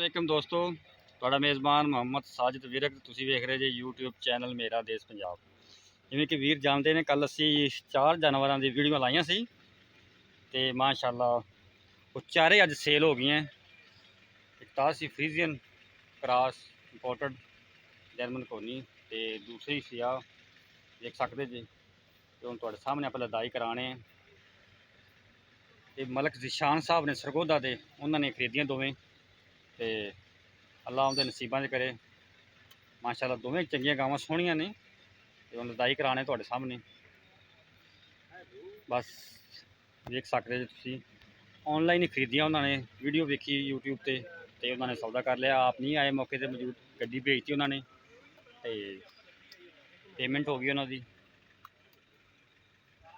ਵਾਲੇਕੁਮ ਦੋਸਤੋ, ਤੁਹਾਡਾ ਮੇਜ਼ਬਾਨ ਮੁਹੰਮਦ ਸਾजिद ਵਿਰਕ। ਤੁਸੀਂ ਵੇਖ ਰਹੇ ਜੇ YouTube ਚੈਨਲ ਮੇਰਾ ਦੇਸ਼ ਪੰਜਾਬ। ਜਿਵੇਂ ਕਿ ਵੀਰ ਜਾਣਦੇ ਨੇ, ਕੱਲ ਅਸੀਂ 4 ਜਾਨਵਰਾਂ ਦੀ ਵੀਡੀਓ ਲਾਈਆਂ ਸੀ ਤੇ ਮਾਸ਼ਾਅੱਲਾ ਉਹ ਚਾਰੇ ਅੱਜ ਸੇਲ ਹੋ ਗਈਆਂ। ਇੱਕ ਤਾਂ ਸੀ ਫਰੀਜ਼ੀਅਨ ਕ੍ਰਾਸ ਇੰਪੋਰਟਡ ਜਰਮਨ ਕੋਨੀ ਤੇ ਦੂਸਰੀ ਸੀ ਆ ਦੇਖ ਸਕਦੇ ਜੀ। ਤੇ ਹੁਣ ਤੁਹਾਡੇ ਸਾਹਮਣੇ ਆਪਾਂ ਲਦਾਈ ਕਰਾਣੇ ਤੇ ਮਲਕ ਜ਼ਿਸ਼ਾਨ ਸਾਹਿਬ ਨੇ ਸਰਗੋਦਾ ਦੇ, ਉਹਨਾਂ ਨੇ ਖਰੀਦੀਆਂ ਦੋਵੇਂ ਤੇ ਅੱਲਾ ਉਹਦੇ ਨਸੀਬਾਂ 'ਚ ਕਰੇ। ਮਾਸ਼ਾਅੱਲਾ ਦੋਵੇਂ ਚੰਗੀਆਂ ਗਾਵਾਂ, ਸੋਹਣੀਆਂ ਨੇ ਤੇ ਹੁਣ ਲਦਾਈ ਕਰਾਣੇ ਤੁਹਾਡੇ ਸਾਹਮਣੇ। ਬਸ ਵੇਖ ਸਕਦੇ ਜੀ ਤੁਸੀਂ, ਆਨਲਾਈਨ ਹੀ ਖਰੀਦੀਆਂ ਉਹਨਾਂ ਨੇ, ਵੀਡੀਓ ਵੇਖੀ YouTube ਤੇ ਉਹਨਾਂ ਨੇ ਸੌਦਾ ਕਰ ਲਿਆ। ਆਪ ਨਹੀਂ ਆਏ ਮੌਕੇ ਤੇ ਮੌਜੂਦ, ਗੱਡੀ ਭੇਜਤੀ ਉਹਨਾਂ ਨੇ ਤੇ ਪੇਮੈਂਟ ਹੋ ਗਈ ਉਹਨਾਂ ਦੀ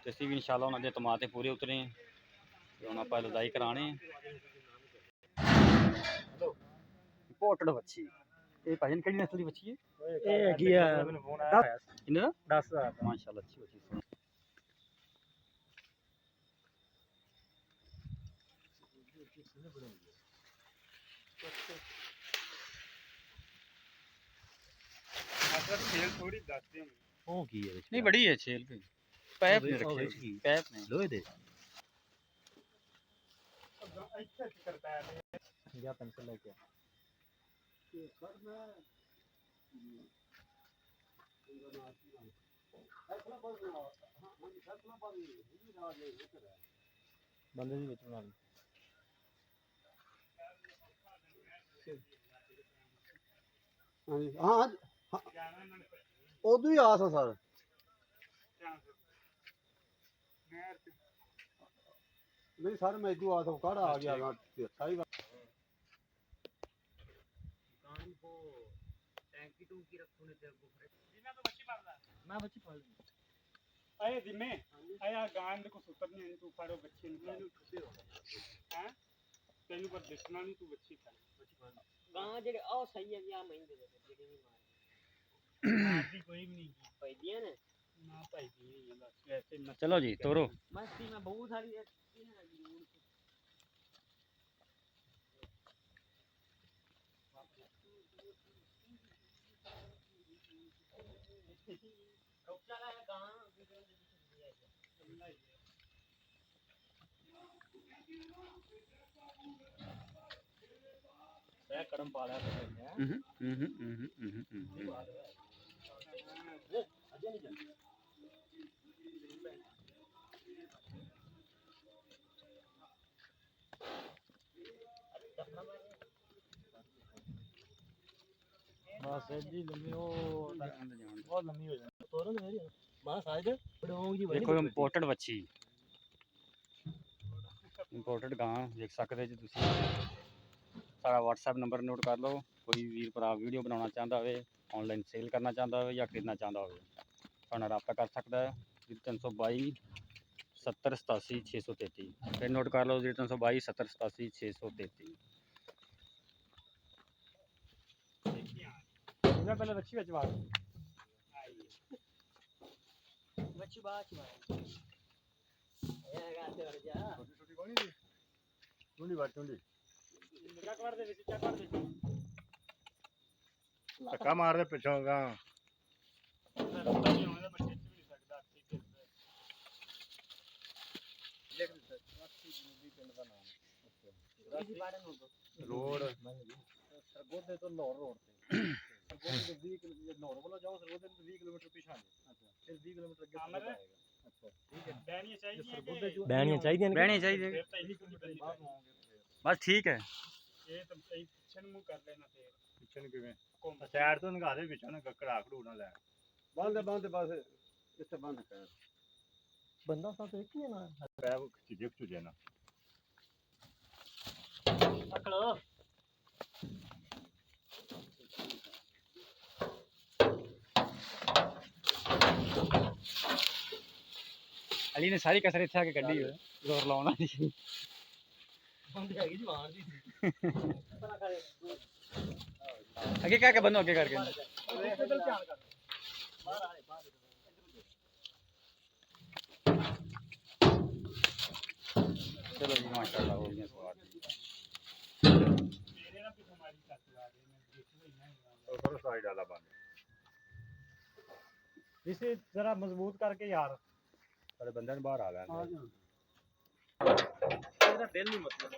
ਤੇ ਅਸੀਂ ਵੀ ਇਨਸ਼ਾਅੱਲਾ ਉਹਨਾਂ ਦੇ ਇਤਮਾਦ ਤੇ ਪੂਰੇ ਉਤਰੇ ਹਾਂ ਤੇ ਹੁਣ ਆਪਾਂ ਲਦਾਈ ਕਰਾਣੇ। ਇੰਪੋਰਟਡ ਵੱਛੀ, ਇਹ ਭਾਜੀ ਕਿਹੜੀ ਨਸਲ ਦੀ ਵੱਛੀ ਹੈ? ਇਹ ਹੈਗੀ ਆ ਕਿੰਨੇ ਦਾ? 10,000 ਮਾਸ਼ਾਅੱਲਾ ਅੱਛੀ ਵੱਛੀ। ਥੋੜੀ ਦੱਸਦੇ ਉਹ ਕੀ ਹੈ? ਨਹੀਂ ਬੜੀ ਹੈ ਛੇਲ ਕੇ ਪੈਪ ਨੇ ਰੱਖੇ, ਪੈਪ ਨੇ ਲੋਹੇ ਦੇ। ਇੱਥੇ ਕਰਦਾ ਹੈ ਜਾਂ ਪੈਨਸਲ ਲੈ ਕੇ ਬੰਦੇ ਦੀ ਵਿੱਚ ਬਣਾ ਲਈ। हाँ उदू ही आस है सर। नहीं सर मैं इदू आस काड़ा आ गया सही बात। मैं बच्ची पाल आए जिम्मे आया गांड को सुतर नहीं तू फाड़ो बच्चे नहीं हैं तेनु पर देखना नहीं तू बच्ची पाल गां जेड़े ओ सही है या महीने दे जेड़े नहीं मार दी कोई नहीं पाई दिया ने ना पाई दी ये बस वैसे न चलो जी तोरो। मस्ती में बहुत सारी है कदम पाला बस जी लम्मी बहुत लम्मी हो जाती तोरन मेरी मां साइड बड़ोंग जी देखो इंपोर्टेड ਵੱਛੀ, इंपोर्टेड ਗਾਂ देख सकते जी ਤੁਸੀਂ। सारा WhatsApp नंबर नोट कर लो। कोई वीर भरा वीडियो बनाना चाहता हो, ऑनलाइन सेल करना चाहता हो या खरीदना चाहता हो, साढ़े रब्ता कर सकता है। 322 70 87 633 फिर नोट कर लो 322 70 87 633। पहले बच्ची बच बात बच्ची बात ये गाते और जा छोटी छोटी कोनी दी टुंडी बात टुंडी क्या कर दे क्या कर दे धक्का मार दे पिछों गा नहीं होने बच्चे भी नहीं सकता ठीक है देख सर अच्छी जिंदगी पिंड का नाम किसी बारे में रोड सरगोदे तो लाहौर रोड पे सरगोदे 20 किलोमीटर लाहौर वाला जाओ सरगोदे से 20 किलोमीटर पीछे आने अच्छा फिर 20 किलोमीटर आगे आएगा। अच्छा ठीक है बैनियां चाहिए कि बैनियां चाहिए बहनी चाहिए फिर तो 20 किलोमीटर बाद होंगे बस ठीक है। ये तो सही पिछन मुंह कर लेना फिर पिछन किवें कौन साइड तो निकाल दे पिछन ककड़ा खड़ू ना ले बांध बस इससे बांध कर बंदा साथ एक ही है ना पैर चिजक चुजे ना पकड़ो अली ने सारी कसर इत्थे आके कड्डी है, जोर लाउणा नहीं। बंदे आगे जी मार दी आगे क्या क्या बंदो आगे करके चलो जी माशाल्लाह हो गया। साइड वाला बंद इसे जरा मजबूत करके यार सारे बंदे ने बाहर आ लेना ਇਹਦਾ ਦਿਲ ਨਹੀਂ ਮਤਲਬ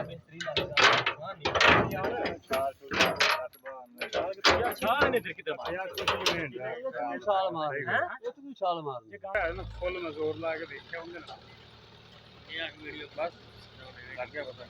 ਮਿਸਤਰੀ ਲੱਗਦਾ ਹਾਂ ਨਹੀਂ यार 4 ਯਾਰ ਛਾਲ ਨੇ ਫਿਰ ਕਿਤੇ ਮਾਰ यार कुछ नहीं है ਛਾਲ ਮਾਰ ਹੈ ਇਹ ਤੂੰ ਛਾਲ ਮਾਰ ये गाना है ना फुल में जोर ला के देखा होंगे ना ਇਹ ਆ ਵੀਡੀਓ बस लग गया पता